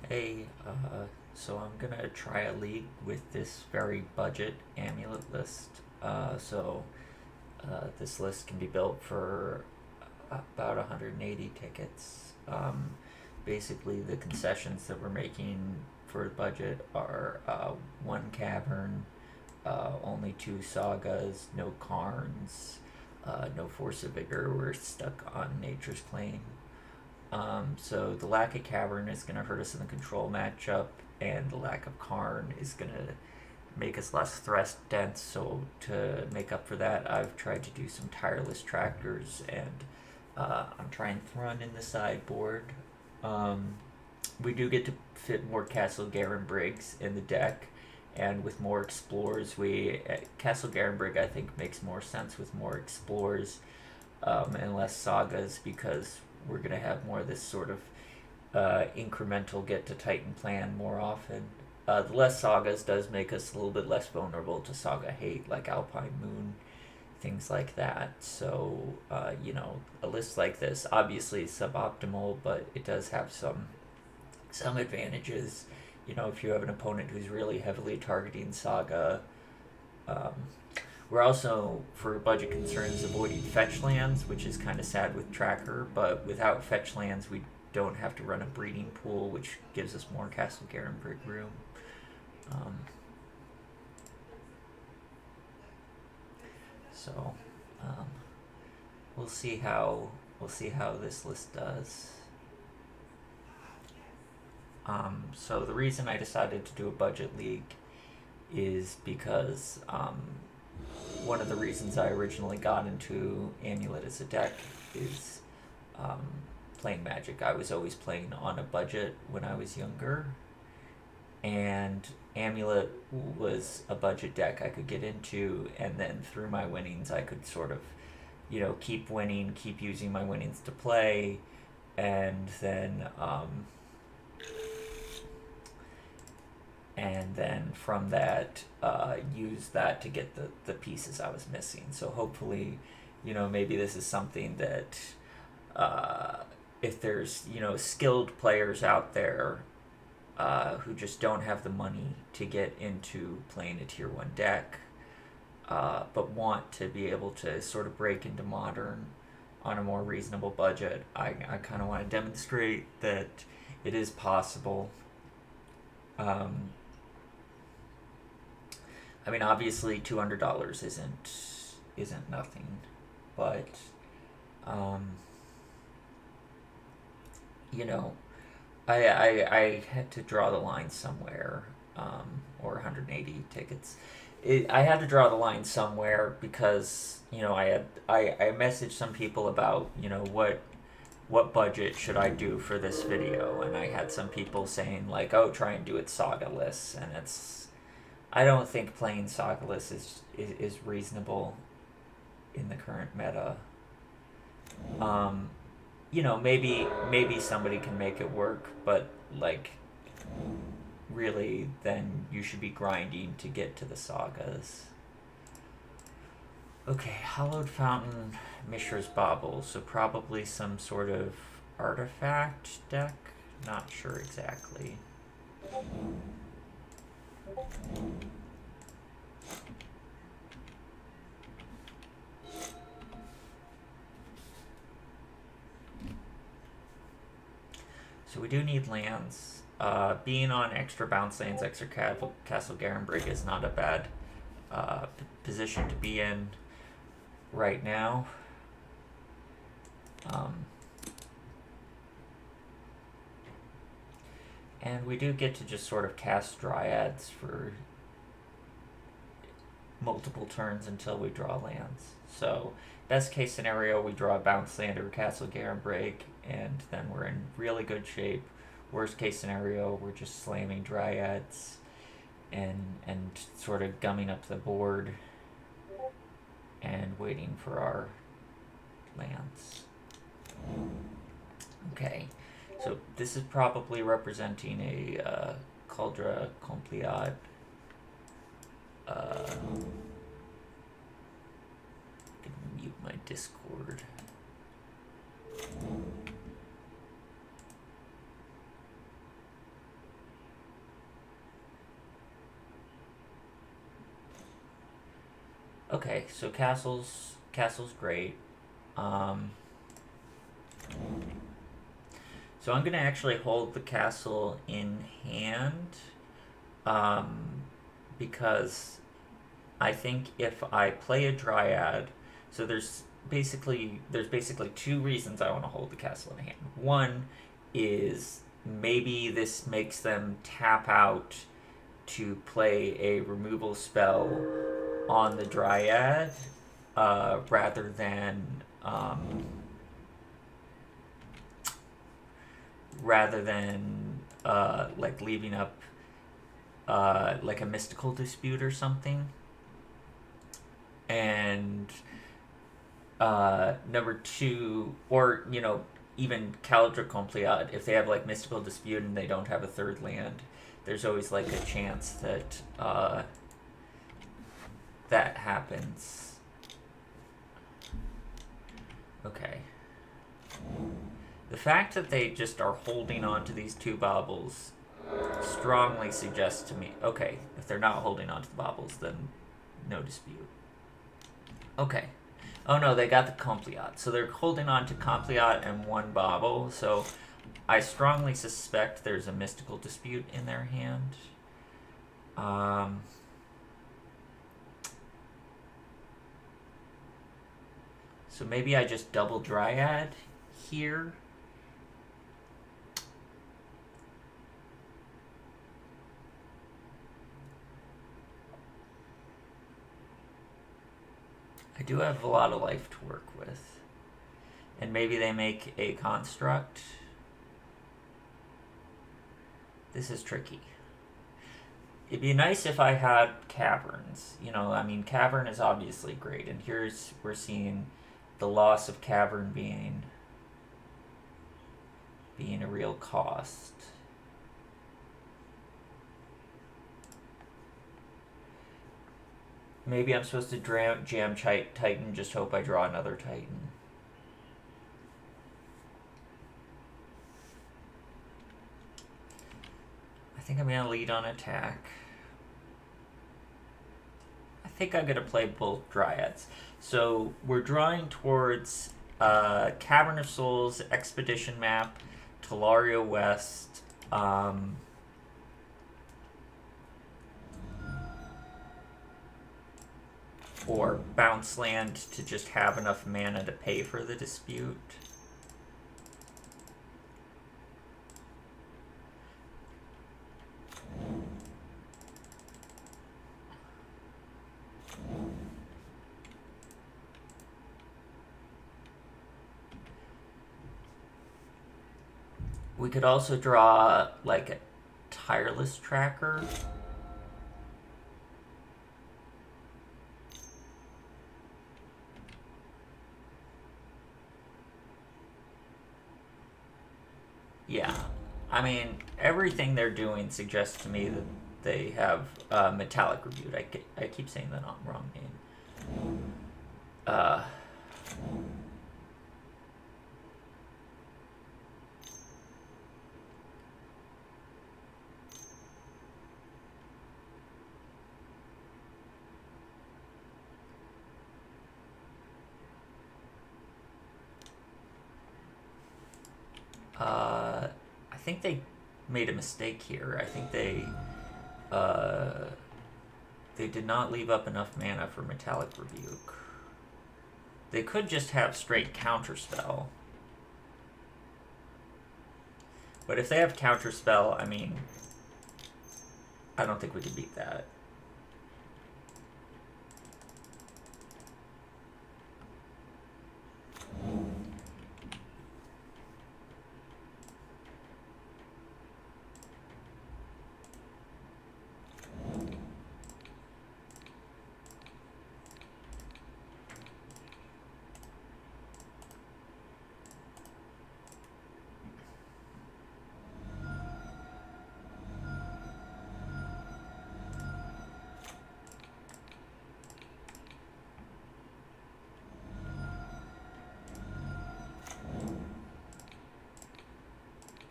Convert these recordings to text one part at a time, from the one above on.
Hey, so I'm gonna try a league with this very budget amulet list. This list can be built for about 180 tickets. Basically, the concessions that we're making for the budget are one cavern, only two sagas, no Karns, no force of vigor. We're stuck on nature's claim. So the lack of cavern is going to hurt us in the control matchup, and the lack of Karn is going to make us less thrust dense. So to make up for that, I've tried to do some tireless tractors, and I'm trying Thrun in the sideboard. Um, we do get to fit more Castle Garen Briggs in the deck, and with more explorers, Castle Garen Brig I think makes more sense with more explorers and less sagas because we're gonna have more of this sort of incremental get to Titan plan more often. The less sagas does make us a little bit less vulnerable to saga hate, like Alpine Moon, things like that. So, a list like this obviously is suboptimal, but it does have some advantages. If you have an opponent who's really heavily targeting saga, um, we're also, for budget concerns, avoiding fetch lands, which is kind of sad with Tracker, but without fetch lands, we don't have to run a breeding pool, which gives us more Castle Garenbrig room. Um, so, um, we'll see how this list does. So the reason I decided to do a budget league is because one of the reasons I originally got into Amulet as a deck is um, playing Magic. I was always playing on a budget when I was younger, and Amulet was a budget deck I could get into, and then through my winnings, I could sort of, keep winning, keep using my winnings to play, and then from that, use that to get the pieces I was missing. So hopefully, maybe this is something that if there's, skilled players out there who just don't have the money to get into playing a tier 1 deck, but want to be able to sort of break into modern on a more reasonable budget, I kind of want to demonstrate that it is possible. I mean, obviously, $200 isn't nothing, but um, you know, I had to draw the line somewhere, or 180 tickets. I had to draw the line somewhere because I messaged some people about what budget should I do for this video, and I had some people saying like, oh, try and do it saga lists, and I don't think playing saga lists is reasonable in the current meta. Um, maybe somebody can make it work, but like really, then you should be grinding to get to the sagas. Okay, Hallowed Fountain, Mishra's Bauble, so probably some sort of artifact deck. Not sure exactly. So we do need lands. Being on extra bounce lands, extra Castle Garenbrig is not a bad position to be in right now. And we do get to just sort of cast Dryads for multiple turns until we draw lands. So, best case scenario, we draw a bounce land or Castle Garenbrig, and then we're in really good shape. Worst case scenario, we're just slamming Dryads and sort of gumming up the board and waiting for our lands. Okay, so this is probably representing a Cauldra Compliade. I'm gonna mute my Discord. Okay, so castle's great. Um, so I'm gonna actually hold the castle in hand, um, because I think if I play a dryad, so there's basically two reasons I want to hold the castle in hand. One is maybe this makes them tap out to play a removal spell on the dryad, rather than rather than like leaving up like a mystical dispute or something. And number two, or even Caldra Compliat, if they have like mystical dispute and they don't have a third land, there's always like a chance that that happens. Okay. The fact that they just are holding on to these two baubles strongly suggests to me, okay, if they're not holding on to the baubles, then no dispute. Okay. Oh no, they got the Compliat. So they're holding on to Compliat and one bauble, so I strongly suspect there's a mystical dispute in their hand. So maybe I just double Dryad here. I do have a lot of life to work with. And maybe they make a construct. This is tricky. It'd be nice if I had caverns. Cavern is obviously great, and we're seeing the loss of cavern being a real cost. Maybe I'm supposed to jam Titan, just hope I draw another Titan. I think I'm going to lead on attack. I think I'm going to play both Dryads. So we're drawing towards Cavern of Souls, Expedition map, Talaria West, or bounce land to just have enough mana to pay for the dispute. We could also draw like a tireless tracker. Yeah. Everything they're doing suggests to me that they have Metallic Rebuke. I keep saying the wrong name. I think they made a mistake here. I think they did not leave up enough mana for Metallic Rebuke. They could just have straight Counterspell. But if they have Counterspell, I don't think we can beat that.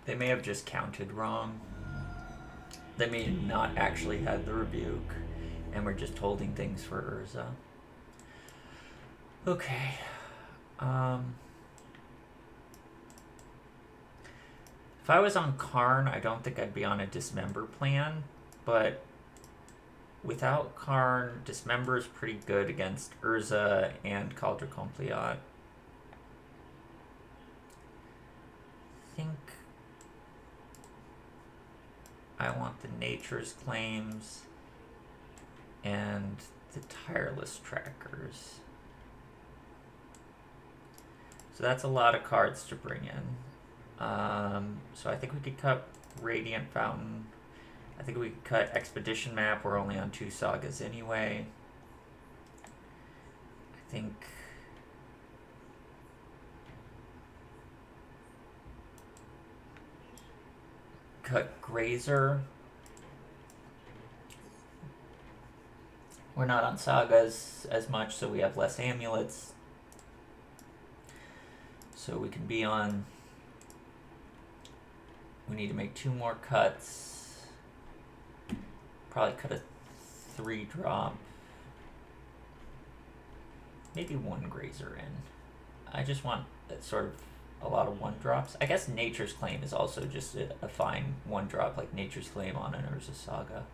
They may have just counted wrong. They may not actually have the rebuke, and we're just holding things for Urza. Okay. If I was on Karn, I don't think I'd be on a Dismember plan, but without Karn, Dismember is pretty good against Urza and Caldra Compliat. I think I want the Nature's Claims and the Tireless Trackers. So that's a lot of cards to bring in. So I think we could cut Radiant Fountain. I think we could cut Expedition Map. We're only on 2 sagas anyway. I think... cut Grazer. We're not on sagas as much, so we have less amulets. So we can be on... we need to make 2 more cuts. Probably cut a 3-drop. Maybe 1 Grazer in. I just want sort of a lot of 1-drops. I guess Nature's Claim is also just a fine 1-drop, like Nature's Claim on an Urza Saga.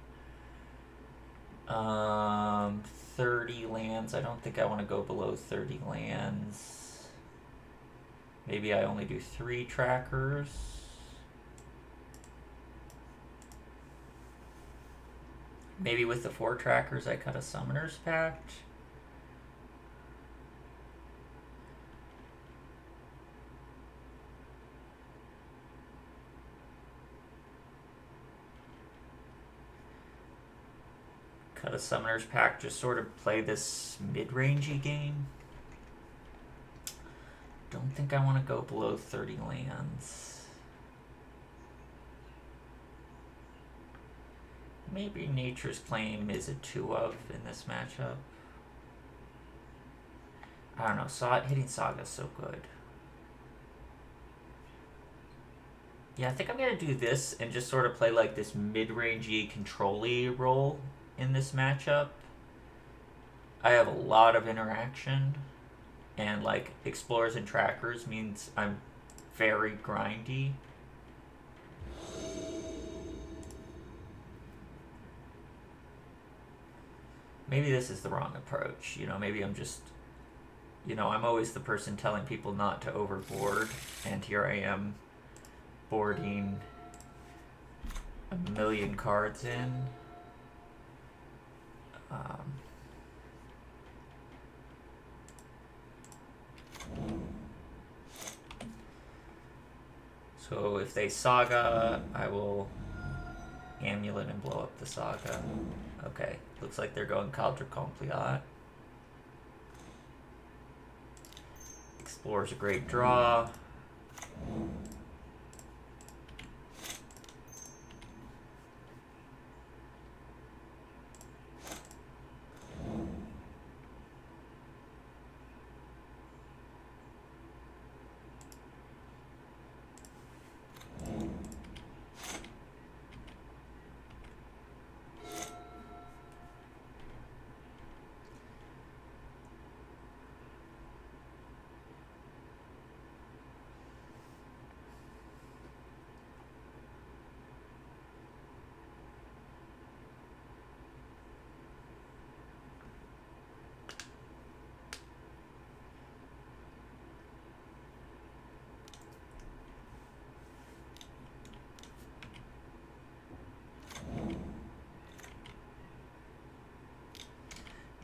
30 lands. I don't think I want to go below 30 lands. Maybe I only do 3 trackers. Maybe with the 4 trackers I cut a Summoner's Pact. Cut a Summoner's Pact, just sort of play this mid-rangey game. Don't think I want to go below 30 lands. Maybe Nature's Claim is a 2-of in this matchup. I don't know, hitting Saga is so good. Yeah, I think I'm going to do this and just sort of play like this mid-rangey control-y role in this matchup. I have a lot of interaction, and like Explorers and Trackers means I'm very grindy. Maybe this is the wrong approach. You know, maybe I'm just, you know, I'm always the person telling people not to overboard, and here I am boarding a million cards in. So if they Saga, I will Amulet and blow up the Saga. Okay, looks like they're going Caldra Compliat. Explorer's a great draw.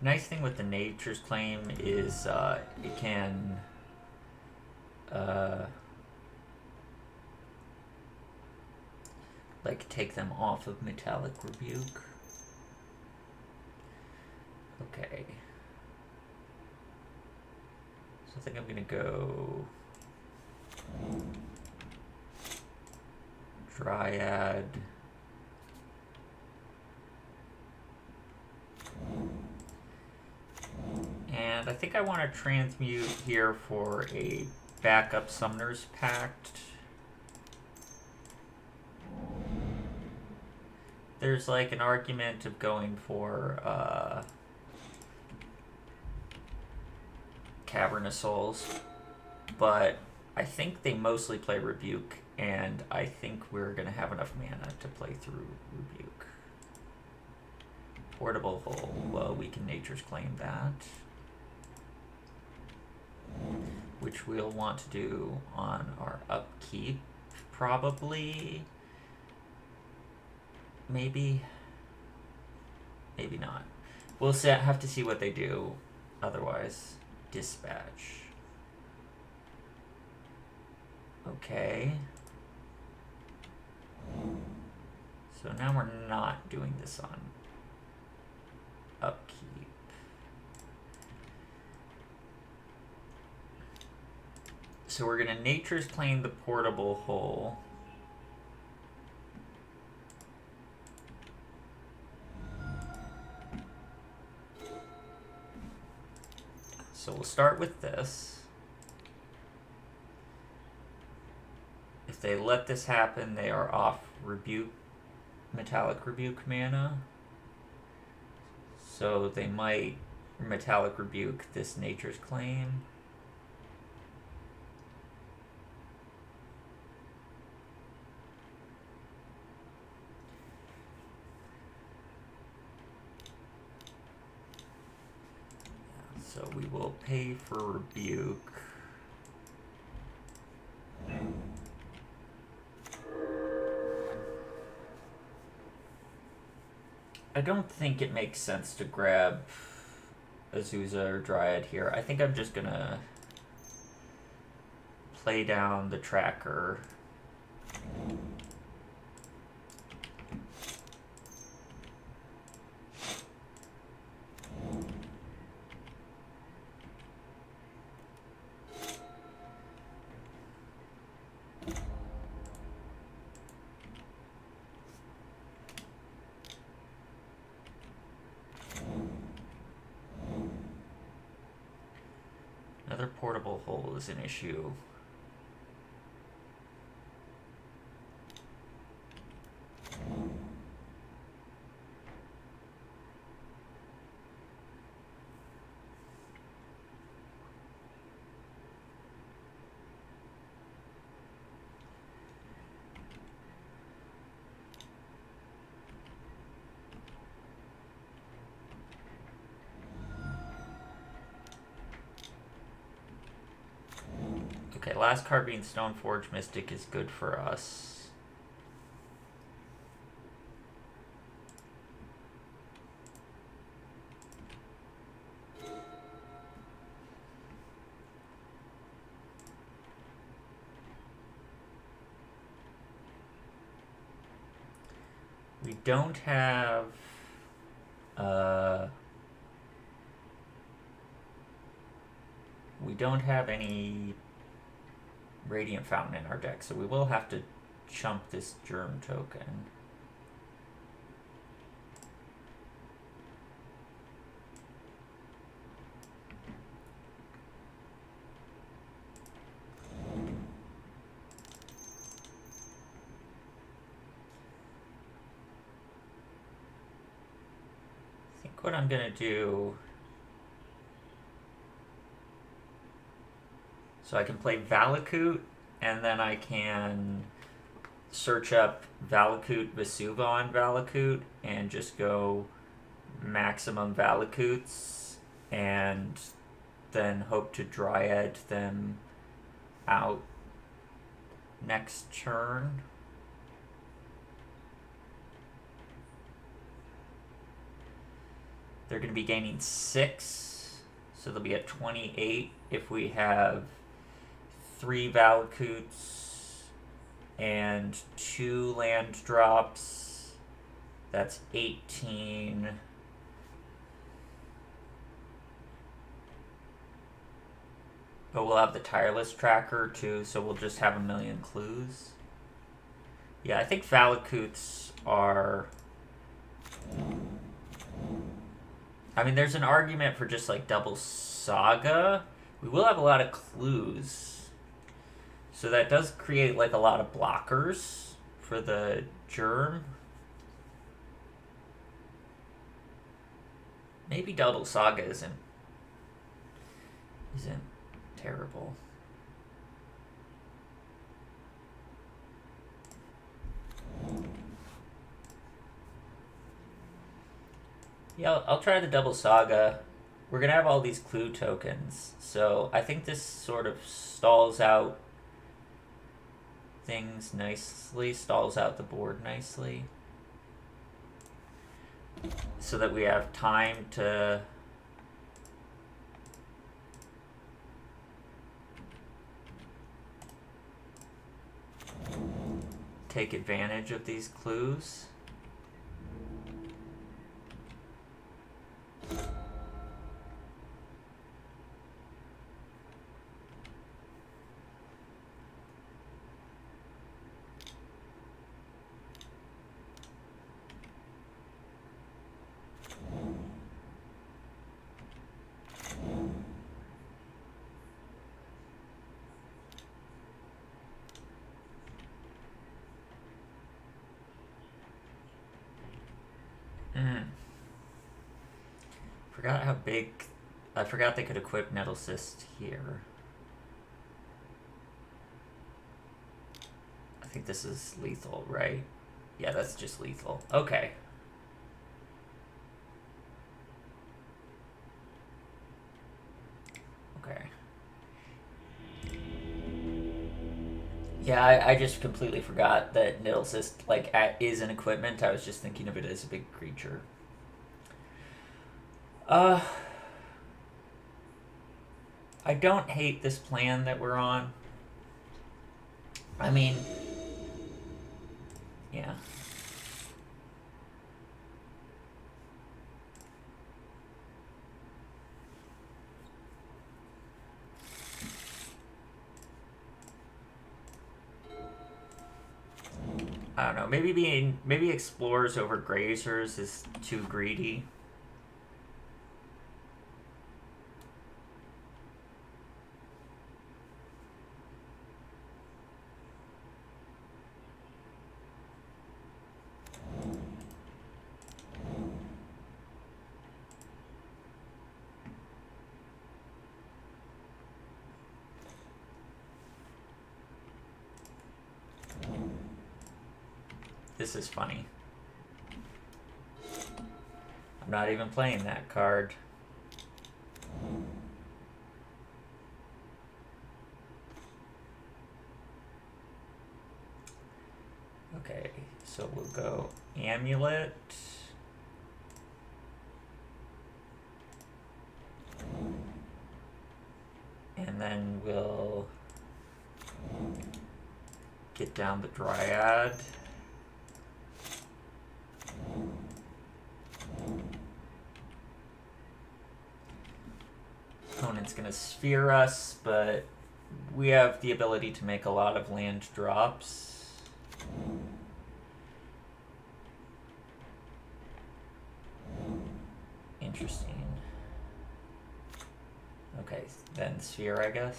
Nice thing with the Nature's Claim is it can like take them off of Metallic Rebuke. Okay. So I think I'm gonna go Dryad. And I think I want to transmute here for a backup Summoner's Pact. There's like an argument of going for Cavernous Souls, but I think they mostly play Rebuke, and I think we're going to have enough mana to play through Rebuke. Portable Hole, well, we can Nature's Claim that, which we'll want to do on our upkeep, probably. Maybe not. We'll have to see what they do. Otherwise, Dispatch. Okay. So now we're not doing this on upkeep. So we're going to Nature's Claim the Portable Hole. So we'll start with this. If they let this happen, they are off Rebuke, Metallic Rebuke mana. So they might Metallic Rebuke this Nature's Claim. So we will pay for Rebuke. I don't think it makes sense to grab Azusa or Dryad here. I think I'm just gonna play down the tracker. Another Portable Hole is an issue. Okay, last card being Stoneforge Mystic is good for us. We don't have any Radiant Fountain in our deck, so we will have to chump this Germ token. I think what I'm gonna do, so I can play Valakut, and then I can search up Valakut Vesuva on Valakut, and just go maximum Valakuts, and then hope to Dryad them out next turn. They're going to be gaining 6, so they'll be at 28 if we have 3 Valakuts and 2 land drops. That's 18. But we'll have the Tireless Tracker too, so we'll just have a million clues. Yeah, I think Valakuts are... I mean, there's an argument for just like double Saga. We will have a lot of clues. So that does create like a lot of blockers for the Germ. Maybe double Saga isn't terrible. Yeah, I'll try the double saga. We're gonna have all these clue tokens, so I think this sort of stalls out things nicely, stalls out the board nicely, so that we have time to take advantage of these clues. Forgot how big. I forgot they could equip Nettle Cyst here. I think this is lethal, right? Yeah, that's just lethal. Okay. Okay. Yeah, I just completely forgot that Nettle Cyst is an equipment. I was just thinking of it as a big creature. I don't hate this plan that we're on. I mean, yeah. I don't know. Maybe explorers over grazers is too greedy. This is funny. I'm not even playing that card. Okay, so we'll go Amulet. And then we'll get down the Dryad. Opponent's gonna sphere us, but we have the ability to make a lot of land drops. Interesting. Okay, then sphere, I guess.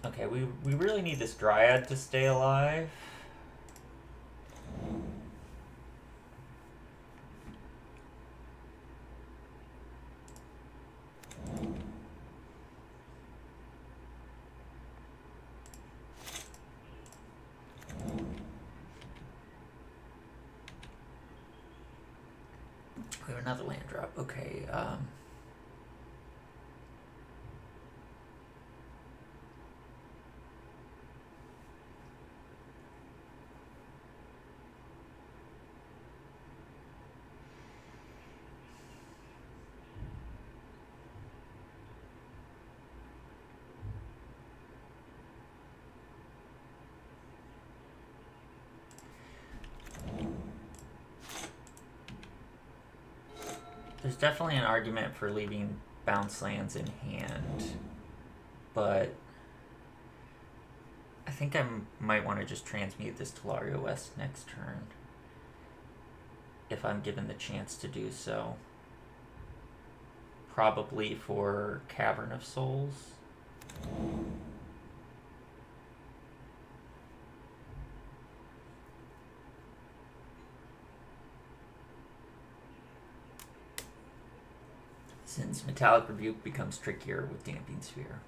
Okay, we really need this Dryad to stay alive. We have another land drop. Okay, there's definitely an argument for leaving bounce lands in hand, but I think I might want to just transmute this Tolaria West next turn, if I'm given the chance to do so. Probably for Cavern of Souls. since Metallic Rebuke becomes trickier with Damping Sphere.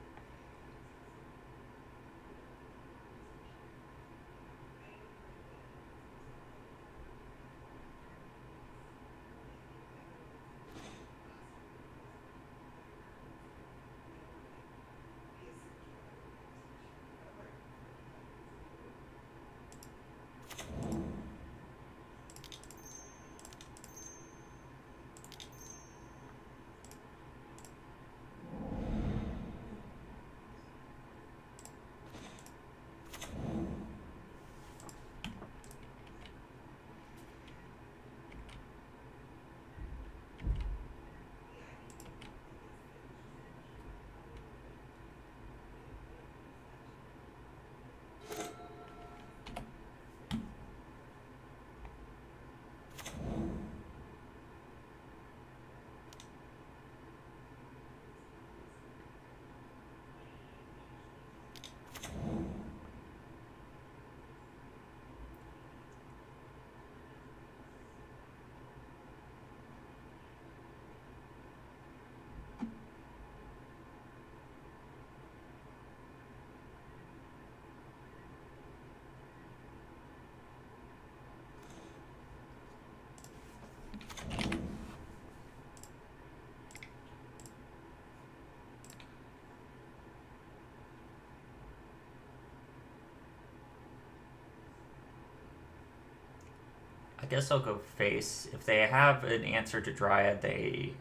I guess I'll go face. If they have an answer to Dryad, they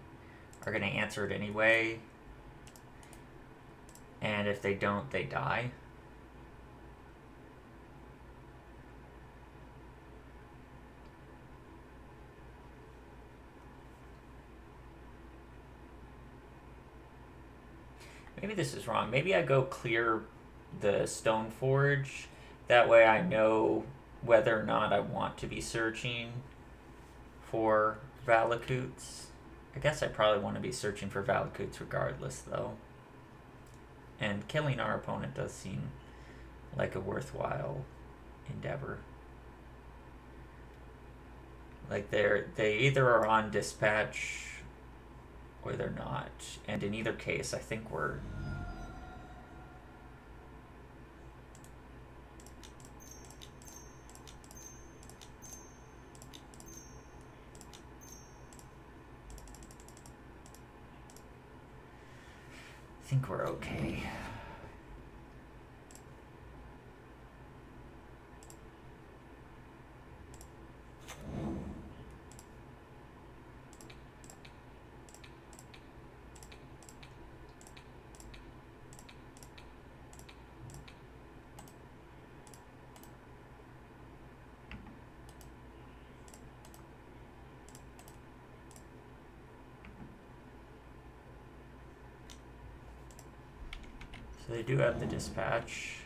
are going to answer it anyway. And if they don't, they die. Maybe this is wrong. Maybe I go clear the Stone Forge. That way I know whether or not I want to be searching for Valakutes. I guess I probably want to be searching for Valakutes regardless, though. And killing our opponent does seem like a worthwhile endeavor. Like they either are on dispatch or they're not. And in either case, I think we're... I think we're okay. So they do have the dispatch.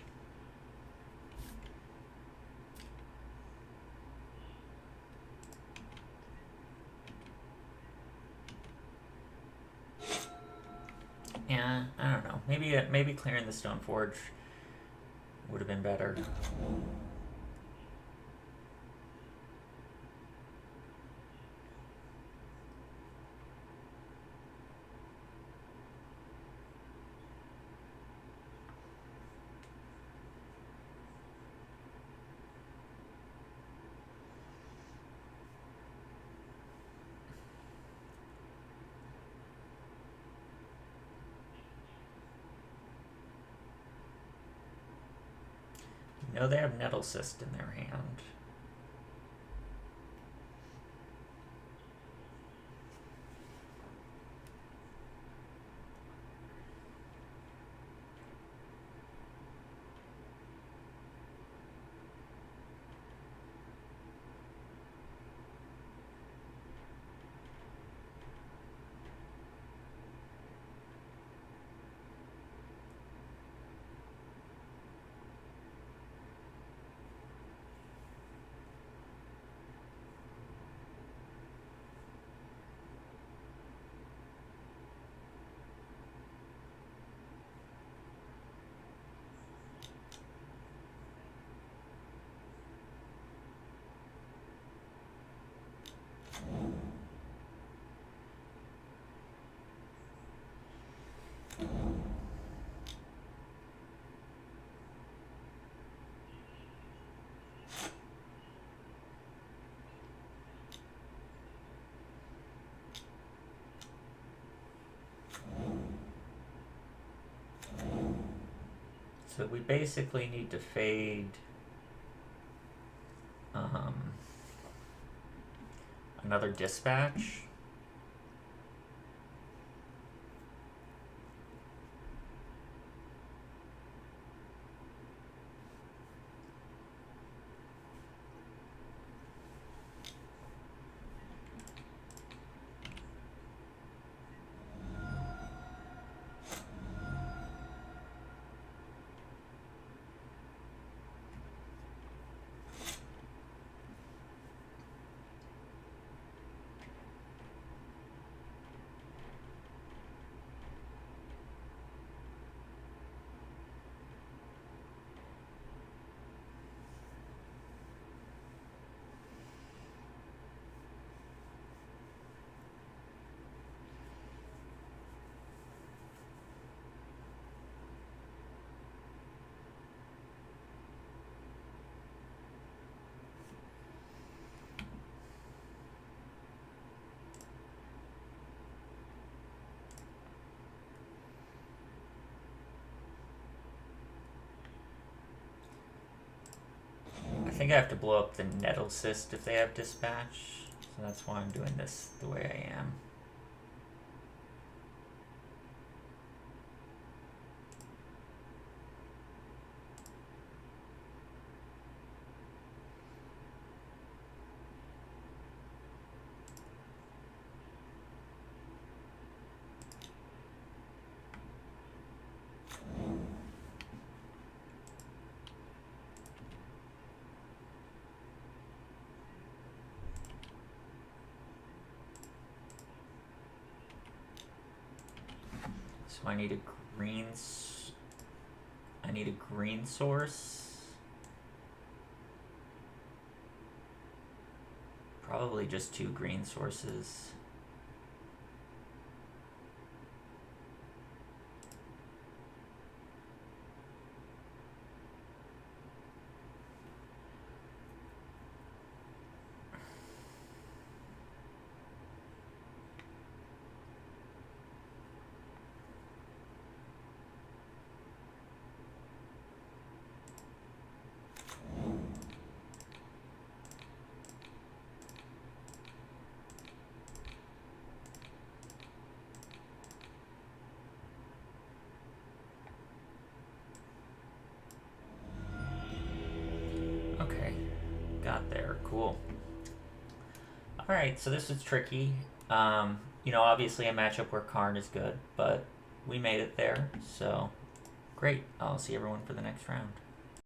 Yeah, I don't know. Maybe clearing the Stone Forge would have been better. You know they have Nettle Cyst in their hand. So we basically need to fade another dispatch. I think I have to blow up the nettle cyst if they have dispatch, so that's why I'm doing this the way I am. So I need a green source. Probably just 2 green sources. Okay, got there, cool. Alright, so this was tricky. Obviously a matchup where Karn is good, but we made it there, so great. I'll see everyone for the next round.